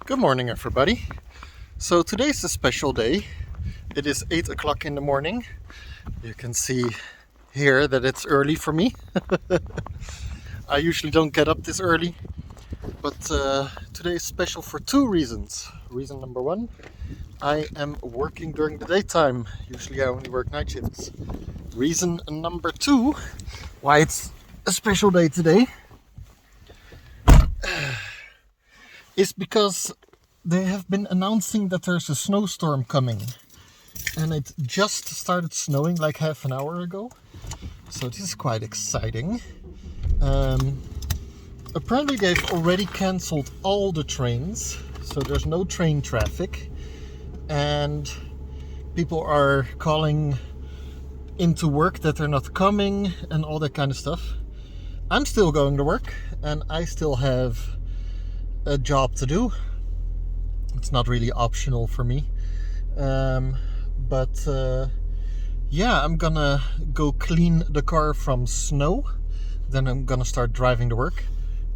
Good morning, everybody. So today's a special day. It is 8 o'clock in the morning. You can see here that it's early for me. I usually don't get up this early, but today is special for two reasons. Reason number one, I am working during the daytime. Usually I only work night shifts. Reason number two, why it's a special day today, is because they have been announcing that there's a snowstorm coming, and it just started snowing like half an hour ago, so this is quite exciting. Apparently they've already cancelled all the trains, so there's no train traffic, and people are calling into work that they're not coming and all that kind of stuff. I'm still going to work and I still have a job to do. It's not really optional for me, but yeah, I'm gonna go clean the car from snow, then I'm gonna start driving to work,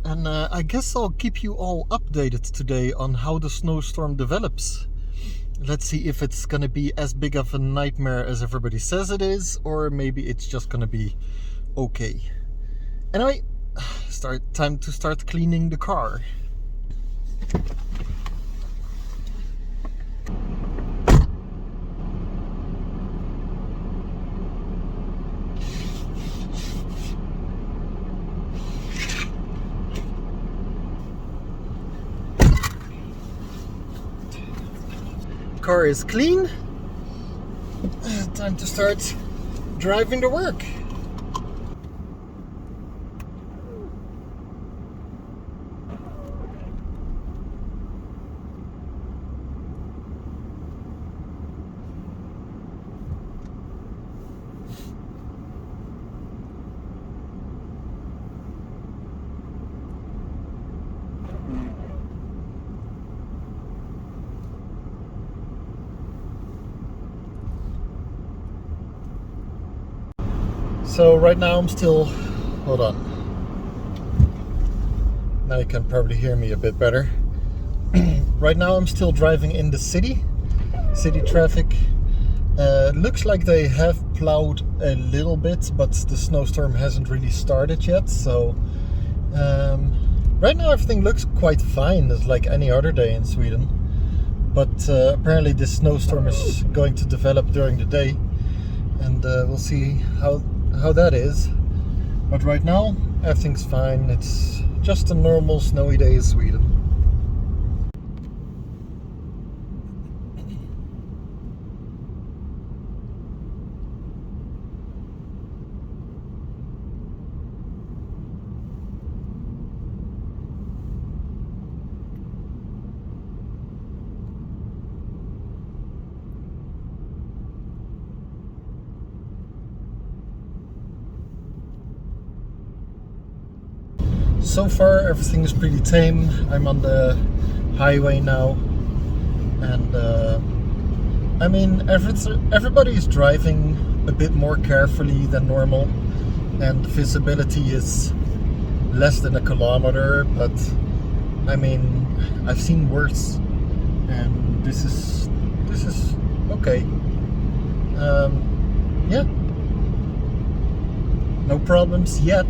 and I guess I'll keep you all updated today on how the snowstorm develops. Let's see if it's gonna be as big of a nightmare as everybody says it is, or maybe it's just gonna be okay. Anyway, time to start cleaning the car. Car is clean. Time to start driving to work. So right now I'm still, hold on, now you can probably hear me a bit better. Right now I'm still driving in the city traffic. Looks like they have plowed a little bit, but the snowstorm hasn't really started yet, so right now everything looks quite fine. It's like any other day in Sweden, but apparently this snowstorm is going to develop during the day, and we'll see how that is. But right now everything's fine. It's just a normal snowy day in Sweden. So far everything is pretty tame. I'm on the highway now, and I mean everybody is driving a bit more carefully than normal, and the visibility is less than a kilometer, but I mean I've seen worse, and this is okay. Yeah, no problems yet.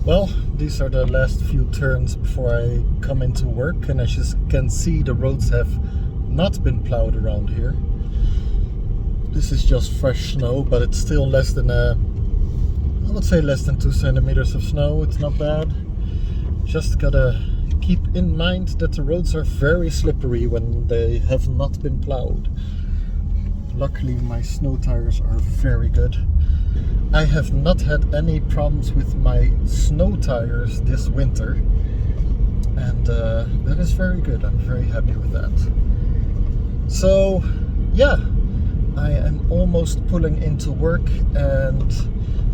Well, These are the last few turns before I come into work, and as you can see, the roads have not been plowed around here. This is just fresh snow, but it's still less than I would say less than 2 centimeters of snow. It's not bad. Just gotta keep in mind that the roads are very slippery when they have not been plowed. Luckily my snow tires are very good. I have not had any problems with my snow tires this winter, and that is very good. I'm very happy with that. So yeah, I am almost pulling into work, and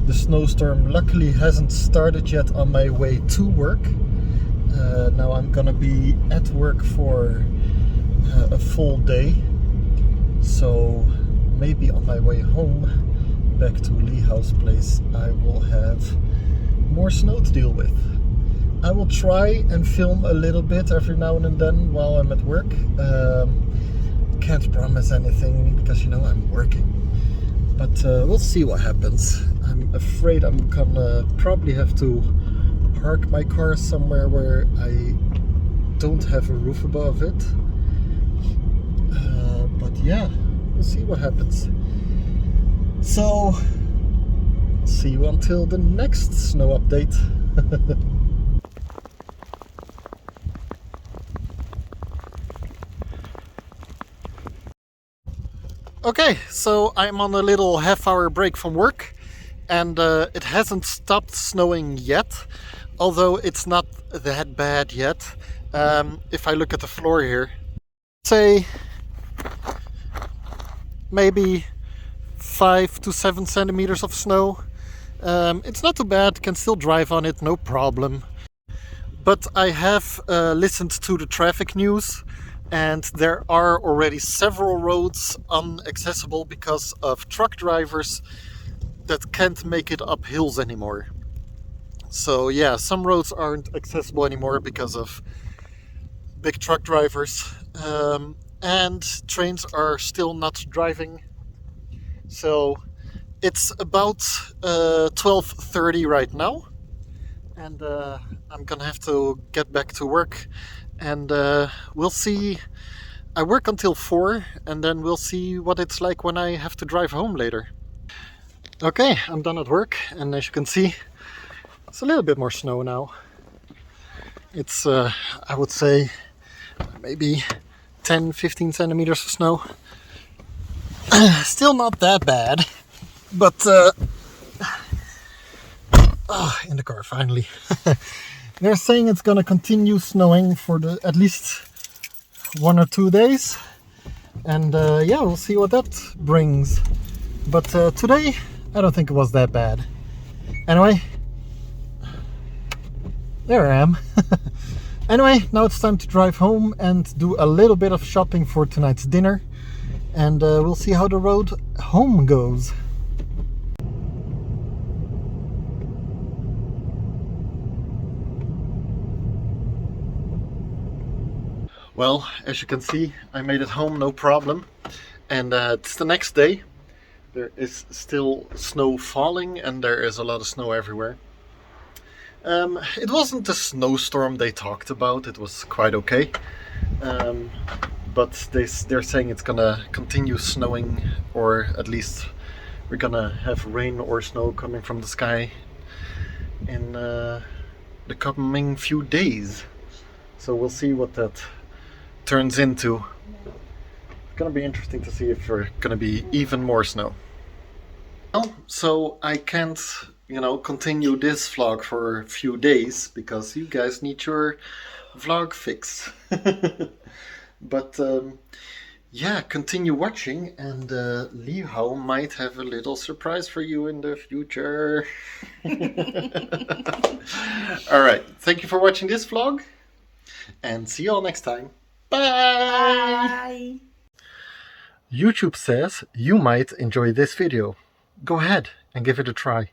the snowstorm luckily hasn't started yet on my way to work. Now I'm gonna be at work for a full day, so maybe on my way home back to Lee House Place I will have more snow to deal with. I will try and film a little bit every now and then while I'm at work. Can't promise anything because, you know, I'm working, but we'll see what happens. I'm afraid I'm gonna probably have to park my car somewhere where I don't have a roof above it. But yeah, we'll see what happens. So, see you until the next snow update. Okay, so I'm on a little half-hour break from work, and it hasn't stopped snowing yet, although it's not that bad yet. If I look at the floor here, say maybe 5 to 7 centimeters of snow. It's not too bad, can still drive on it, no problem. But I have listened to the traffic news, and there are already several roads inaccessible because of truck drivers that can't make it up hills anymore. So yeah, some roads aren't accessible anymore because of big truck drivers, and trains are still not driving. So it's about 12:30 right now, and I'm gonna have to get back to work, and we'll see. I work until 4, and then we'll see what it's like when I have to drive home later. Okay, I'm done at work, and as you can see, it's a little bit more snow now. It's I would say maybe 10-15 centimeters of snow. Still not that bad, but in the car finally. They're saying it's gonna continue snowing for at least 1 or 2 days, and yeah, we'll see what that brings. But today I don't think it was that bad. Anyway, there I am. Anyway, now it's time to drive home and do a little bit of shopping for tonight's dinner, and we'll see how the road home goes. Well, as you can see, I made it home no problem, and it's the next day. There is still snow falling, and there is a lot of snow everywhere. It wasn't the snowstorm they talked about, it was quite okay. But they're saying it's gonna continue snowing, or at least we're gonna have rain or snow coming from the sky in the coming few days. So we'll see what that turns into. It's gonna be interesting to see if there's gonna be even more snow. Well, so I can't, continue this vlog for a few days because you guys need your vlog fix. But yeah, continue watching, and Lee House might have a little surprise for you in the future. Alright, thank you for watching this vlog, and see you all next time. Bye! Bye! YouTube says you might enjoy this video. Go ahead and give it a try.